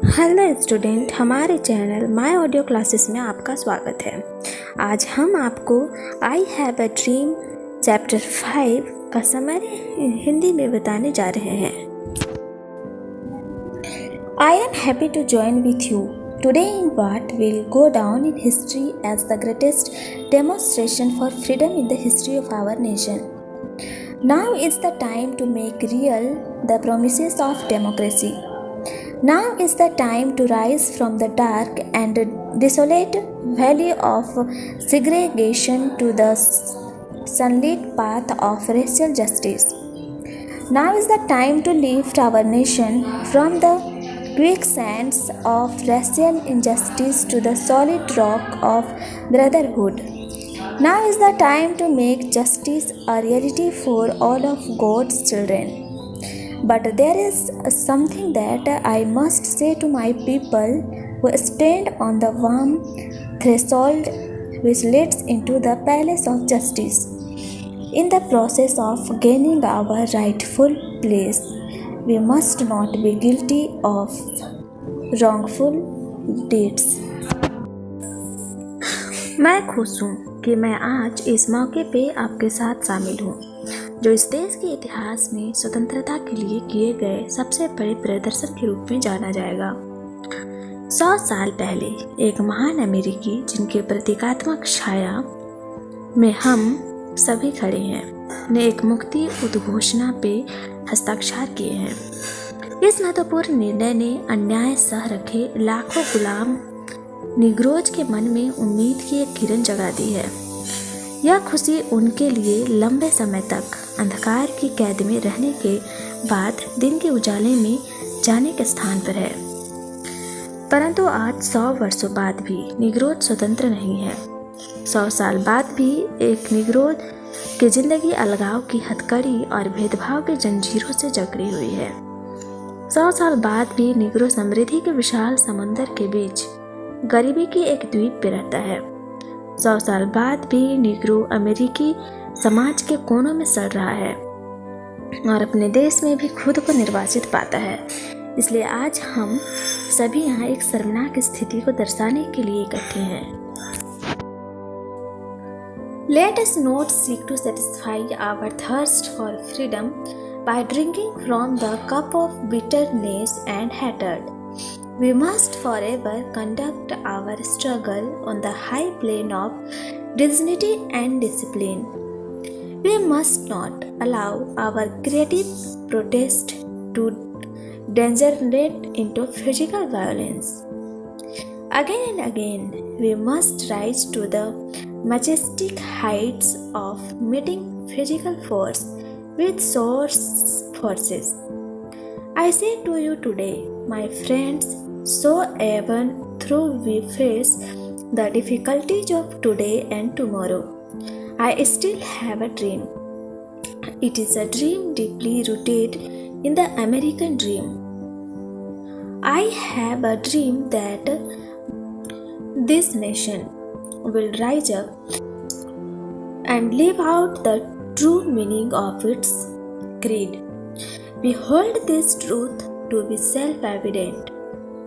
Hello student, हमारे channel my audio classes में आपका स्वागत है। आज हम आपको I have a dream chapter 5 का समरी हिंदी में बताने जा रहे हैं। I am happy to join with you today in what will go down in history as the greatest demonstration for freedom in the history of our nation. Now is the time to make real the promises of democracy. Now is the time to rise from the dark and desolate valley of segregation to the sunlit path of racial justice. Now is the time to lift our nation from the quicksands of racial injustice to the solid rock of brotherhood. Now is the time to make justice a reality for all of God's children. But there is something that I must say to my people who stand on the warm threshold which leads into the palace of justice. In the process of gaining our rightful place, we must not be guilty of wrongful deeds. मैं खुश हूँ कि मैं आज इस मौके पे आपके साथ शामिल हूँ जो इस देश के इतिहास में स्वतंत्रता के लिए किए गए सबसे बड़े प्रदर्शन के रूप में जाना जाएगा। 100 साल पहले एक महान अमेरिकी जिनके प्रतीकात्मक छाया में हम सभी खड़े हैं ने एक मुक्ति उद्घोषणा पे हस्ताक्षर किए हैं। इस महत्वपूर्ण निर्णय ने अन्याय सह रखे लाखों गुलाम निग्रोज के मन में उम्मीद की एक किरण जगा दी है। यह खुशी उनके लिए लंबे समय तक अंधकार की कैद में रहने के बाद दिन के उजाले में जाने के स्थान पर है। परंतु आज 100 वर्षों बाद भी निग्रोज स्वतंत्र नहीं है। 100 साल बाद भी एक निग्रोज की जिंदगी अलगाव की हथकड़ी और भेदभाव की जंजीरों से जकड़ी हुई है। 100 साल बाद भी निग्रो समृद्धि के विशाल समुद्र के बीच गरीबी की एक द्वीप पे रहता है। 100 साल बाद भी निग्रो अमेरिकी समाज के कोनों में सड़ रहा है और अपने देश में भी खुद को निर्वाचित पाता है। इसलिए आज हम सभी यहाँ एक शर्मनाक स्थिति को दर्शाने के लिए इकट्ठे हैं। Let us not seek to satisfy our thirst for freedom by drinking from the cup of bitterness and hatred. We must forever conduct our struggle on the high plane of dignity and discipline. We must not allow our creative protest to degenerate into physical violence. Again and again, we must rise to the majestic heights of meeting physical force with source forces. I say to you today, my friends, so even though we face the difficulties of today and tomorrow, I still have a dream. It is a dream deeply rooted in the American dream. I have a dream that this nation will rise up and live out the true meaning of its creed. We hold this truth to be self-evident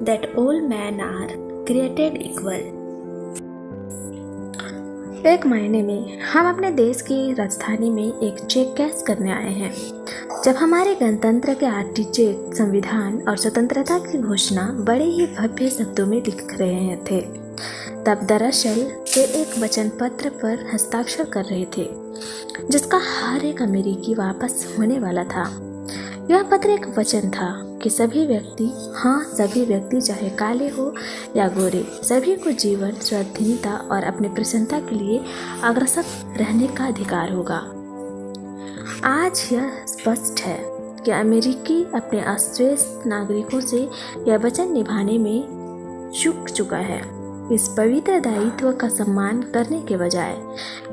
that all men are created equal. एक महीने में हम अपने देश की राजधानी में एक चेक कैश करने आए हैं। जब हमारे गणतंत्र के आर्टिचेक संविधान और स्वतंत्रता की घोषणा बड़े ही भव्य शब्दों में लिख रहे थे, तब दरअसल वे एक वचन पत्र पर हस्ताक्षर कर रहे थे जिसका हर एक अमेरिकी वापस होने वाला था। यह पत्र एक वचन था कि सभी व्यक्ति चाहे काले हो या गोरे, सभी को जीवन, स्वाधीनता और अपनी प्रसन्नता के लिए अग्रसर रहने का अधिकार होगा। आज यह स्पष्ट है कि अमेरिकी अपने अश्रेष्ठ नागरिकों से यह वचन निभाने में चूक चुका है। इस पवित्र दायित्व का सम्मान करने के बजाय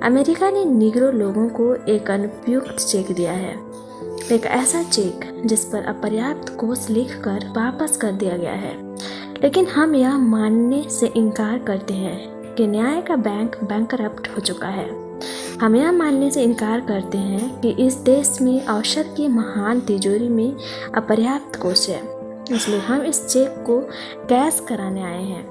अमेरिका ने निग्रो लोगों को एक अनुपयुक्त चेक दिया है, एक ऐसा चेक जिस पर अपर्याप्त कोष लिखकर वापस कर दिया गया है। लेकिन हम यह मानने से इनकार करते हैं कि न्याय का बैंक बैंकरप्ट हो चुका है। हम यह मानने से इनकार करते हैं कि इस देश में अवसर की महान तिजोरी में अपर्याप्त कोष है। इसलिए हम इस चेक को कैश कराने आए हैं।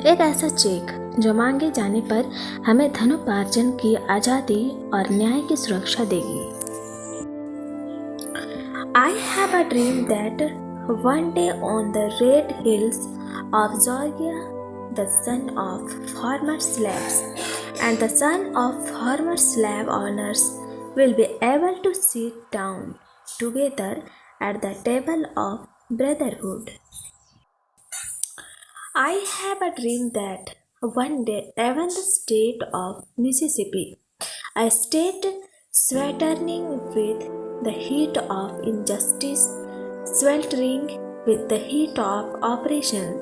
एक ऐसा चेक जो मांगे जाने पर हमें धनोपार्जन की आज़ादी और न्याय की सुरक्षा देगी। I have a dream that one day on the red hills of Georgia, the son of former slaves and the son of former slave owners will be able to sit down together at the table of brotherhood. I have a dream that one day even the state of Mississippi, a state sweltering with the heat of injustice, sweltering with the heat of oppression,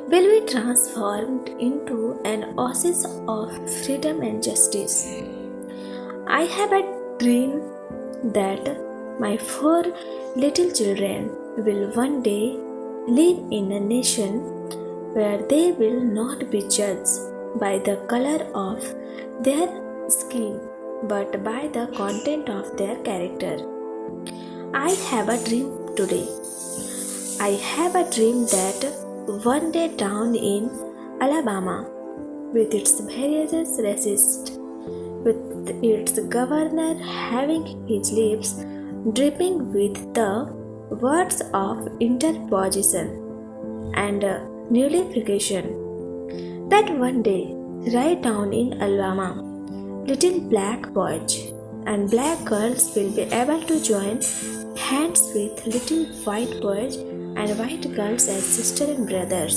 will be transformed into an oasis of freedom and justice. I have a dream that my 4 little children will one day live in a nation where they will not be judged by the color of their skin but by the content of their character. I have a dream today. I have a dream that one day down in Alabama, with its various racists, with its governor having his lips dripping with the words of interposition and nullification, that one day, right down in Alabama, little black boys and black girls will be able to join hands with little white boys and white girls as sisters and brothers.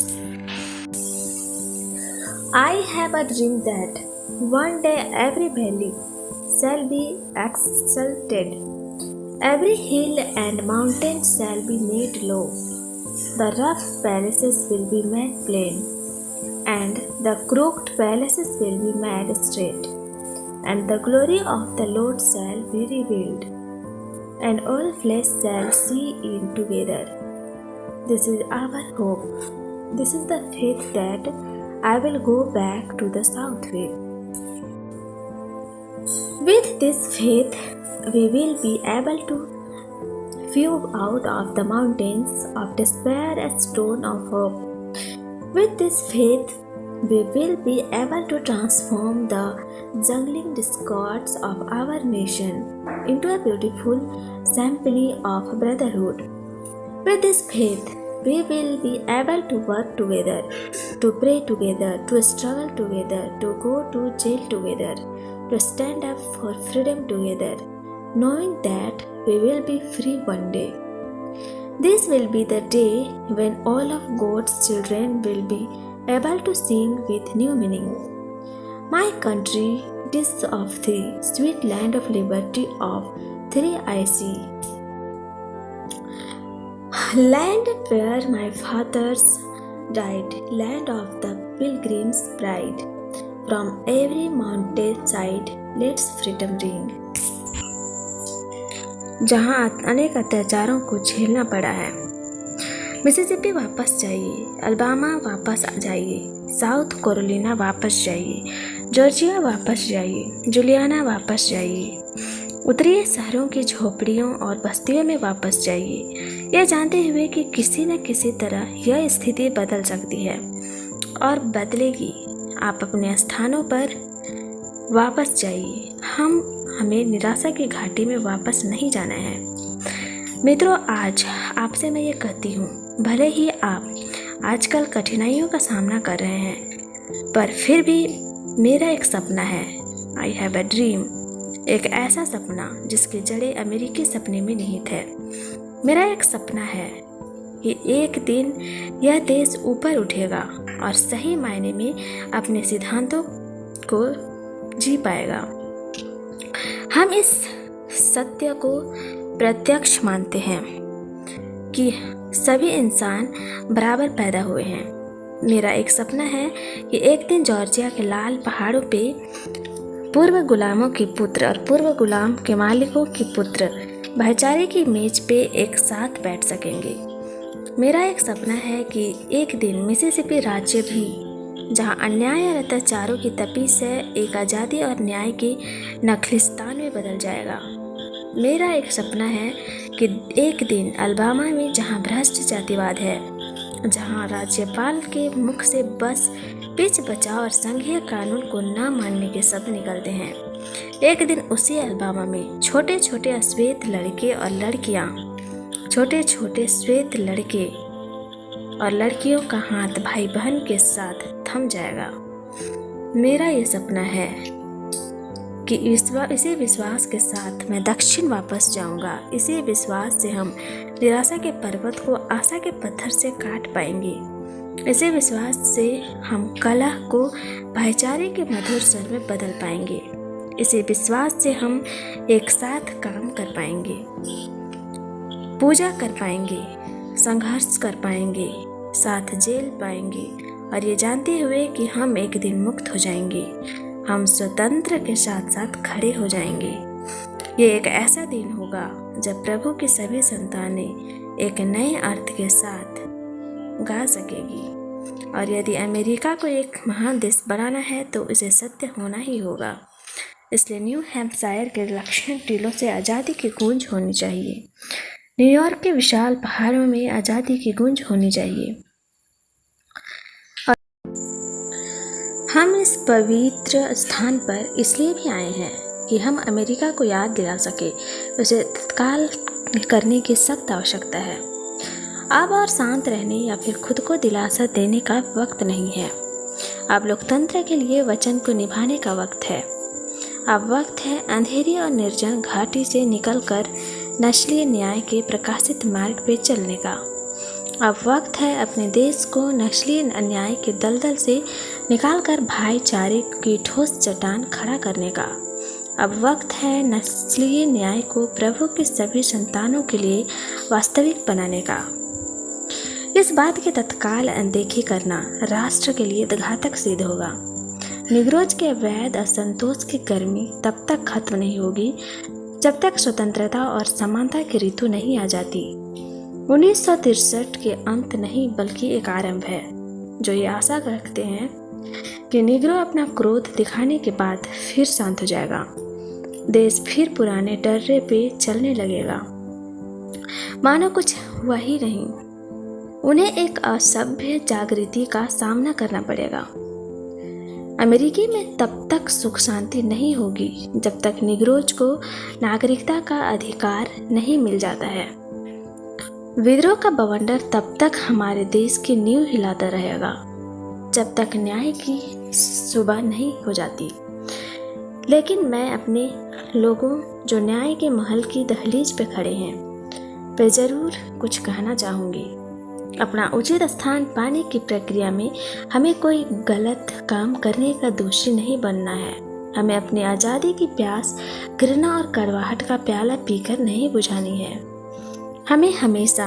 I have a dream that one day every valley shall be exalted, every hill and mountain shall be made low, the rough places will be made plain, and the crooked places will be made straight, and the glory of the Lord shall be revealed, and all flesh shall see it together. This is our hope. This is the faith that I will go back to the south with. With this faith, we will be able to view out of the mountains of despair a stone of hope. With this faith, we will be able to transform the jungling discords of our nation into a beautiful symphony of brotherhood. With this faith, we will be able to work together, to pray together, to struggle together, to go to jail together, to stand up for freedom together, knowing that we will be free one day. This will be the day when all of God's children will be able to sing with new meaning. My country, this of thee, sweet land of liberty of thee I see. Land where my fathers died, land of the pilgrim's pride. From every mountain side, let's freedom ring. जहाँ अनेक अत्याचारों को झेलना पड़ा है, Mississippi वापस जाइए, Alabama वापस आ जाइए, साउथ कैरोलिना वापस जाइए, जॉर्जिया वापस जाइए, जुलियाना वापस जाइए, उत्तरी शहरों की झोपड़ियों और बस्तियों में वापस जाइए, यह जानते हुए कि किसी न किसी तरह यह स्थिति बदल सकती है और बदलेगी। आप अपने स्थानों पर वापस जाइए। हमें निराशा की घाटी में वापस नहीं जाना है। मित्रों, आज आपसे मैं ये कहती हूँ, भले ही आप आजकल कठिनाइयों का सामना कर रहे हैं, पर फिर भी मेरा एक सपना है। आई हैव अ ड्रीम, एक ऐसा सपना जिसकी जड़ें अमेरिकी सपने में निहित है। मेरा एक सपना है कि एक दिन यह देश ऊपर उठेगा और सही मायने में अपने सिद्धांतों को जी पाएगा। हम इस सत्य को प्रत्यक्ष मानते हैं कि सभी इंसान बराबर पैदा हुए हैं। मेरा एक सपना है कि एक दिन जॉर्जिया के लाल पहाड़ों पे पूर्व गुलामों के पुत्र और पूर्व गुलाम के मालिकों के पुत्र भाईचारे की मेज पे एक साथ बैठ सकेंगे। मेरा एक सपना है कि एक दिन मिसिसिपी राज्य भी, जहां अन्याय और अत्याचारों की तपीस है, एक आज़ादी और न्याय के नखलिस्तान में बदल जाएगा। मेरा एक सपना है कि एक दिन अलबामा में, जहां भ्रष्ट जातिवाद है, जहां राज्यपाल के मुख से बस पिच बचाव और संघीय कानून को न मानने के शब्द निकलते हैं, एक दिन उसी अलबामा में छोटे छोटे श्वेत लड़के और लड़कियां, छोटे छोटे श्वेत लड़के और लड़कियों का हाथ भाई बहन के साथ थम जाएगा। मेरा ये सपना है कि इसी विश्वास के साथ मैं दक्षिण वापस जाऊंगा। इसी विश्वास से हम निराशा के पर्वत को आशा के पत्थर से काट पाएंगे। इसी विश्वास से हम कलह को भाईचारे के मधुर स्वर में बदल पाएंगे। इसी विश्वास से हम एक साथ काम कर पाएंगे, पूजा कर पाएंगे, संघर्ष कर पाएंगे, साथ झेल पाएंगे और ये जानते हुए कि हम एक दिन मुक्त हो जाएंगे। हम स्वतंत्र के साथ साथ खड़े हो जाएंगे। ये एक ऐसा दिन होगा जब प्रभु की सभी संतानें एक नए अर्थ के साथ गा सकेगी। और यदि अमेरिका को एक महान देश बनाना है तो इसे सत्य होना ही होगा। इसलिए न्यू हैम्पशायर के दक्षिण टीलों से आज़ादी की गूंज होनी चाहिए। न्यूयॉर्क के विशाल पहाड़ों में आज़ादी की गूंज होनी चाहिए। हम इस पवित्र स्थान पर इसलिए भी आए हैं कि हम अमेरिका को याद दिला सके, उसे तत्काल करने की सख्त आवश्यकता है। अब और शांत रहने या फिर खुद को दिलासा देने का वक्त नहीं है। अब लोकतंत्र के लिए वचन को निभाने का वक्त है। अब वक्त है अंधेरी और निर्जन घाटी से निकलकर नस्लीय न्याय के प्रकाशित मार्ग पे चलने का। अब वक्त है अपने देश को नस्लीय अन्याय के दलदल से निकालकर भाईचारे की ठोस चट्टान खड़ा करने का। अब वक्त है नस्लीय न्याय को प्रभु की सभी संतानों के लिए वास्तविक बनाने का। इस बात की तत्काल अनदेखी करना राष्ट्र के लिए घातक सिद्ध होगा। निग्रोज के अवैध असंतोष की गर्मी तब तक खत्म नहीं होगी जब तक स्वतंत्रता और समानता की ऋतु नहीं आ जाती। 1963 के अंत नहीं बल्कि एक आरंभ है, जो ये आशा रखते हैं कि निग्रो अपना क्रोध दिखाने के बाद फिर शांत हो जाएगा। देश फिर पुराने डर्रे पे चलने लगेगा, मानो कुछ हुआ ही नहीं। उन्हें एक असभ्य जागृति का सामना करना पड़ेगा। अमेरिकी में तब तक सुख शांति नहीं होगी जब तक निग्रोज को नागरिकता का अधिकार नहीं मिल जाता है। विद्रोह का बवंडर तब तक हमारे देश की नींव हिलाता रहेगा जब तक न्याय की सुबह नहीं हो जाती। लेकिन मैं अपने लोगों जो न्याय के महल की दहलीज पे खड़े हैं पे जरूर कुछ कहना चाहूँगी। अपना उचित स्थान पाने की प्रक्रिया में हमें कोई गलत काम करने का दोषी नहीं बनना है। हमें अपनी आज़ादी की प्यास घृणा और कड़वाहट का प्याला पीकर नहीं बुझानी है। हमें हमेशा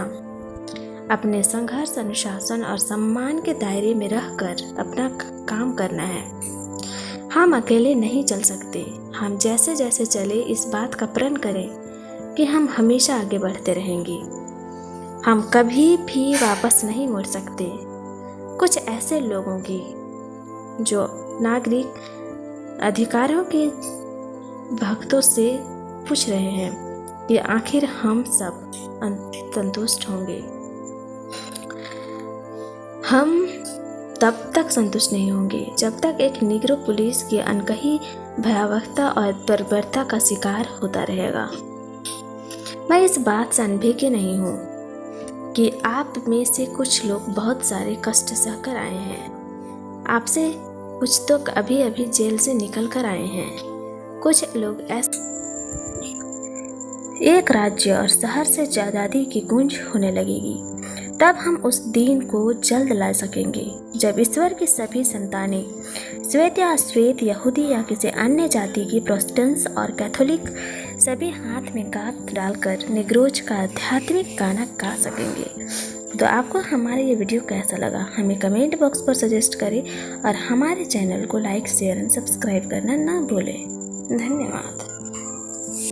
अपने संघर्ष, अनुशासन और सम्मान के दायरे में रहकर अपना काम करना है। हम अकेले नहीं चल सकते। हम जैसे जैसे चले इस बात का प्रण करें कि हम हमेशा आगे बढ़ते रहेंगे। हम कभी भी वापस नहीं मुड़ सकते। कुछ ऐसे लोगों की जो नागरिक अधिकारों के भक्तों से पूछ रहे हैं कि आखिर हम सब संतुष्ट होंगे। हम तब तक संतुष्ट नहीं होंगे जब तक एक निग्रो पुलिस की अनकही भयावहता और बर्बरता का शिकार होता रहेगा। मैं इस बात से अनभिज्ञ नहीं हूँ कि आप में से कुछ लोग बहुत सारे कष्ट सहकर आए हैं। आपसे कुछ तो अभी अभी जेल से निकल कर आए हैं। कुछ लोग ऐसे एक राज्य और शहर से आज़ादी की गूंज होने लगेगी। तब हम उस दिन को जल्द ला सकेंगे जब ईश्वर की सभी संतानें श्वेत या अश्वेत, यहूदी या किसी अन्य जाति की, प्रोटेस्टेंट और कैथोलिक सभी हाथ में गात डालकर निग्रोज का आध्यात्मिक गाना गा सकेंगे। तो आपको हमारा ये वीडियो कैसा लगा हमें कमेंट बॉक्स पर सजेस्ट करें और हमारे चैनल को लाइक, शेयर एंड सब्सक्राइब करना ना भूलें। धन्यवाद।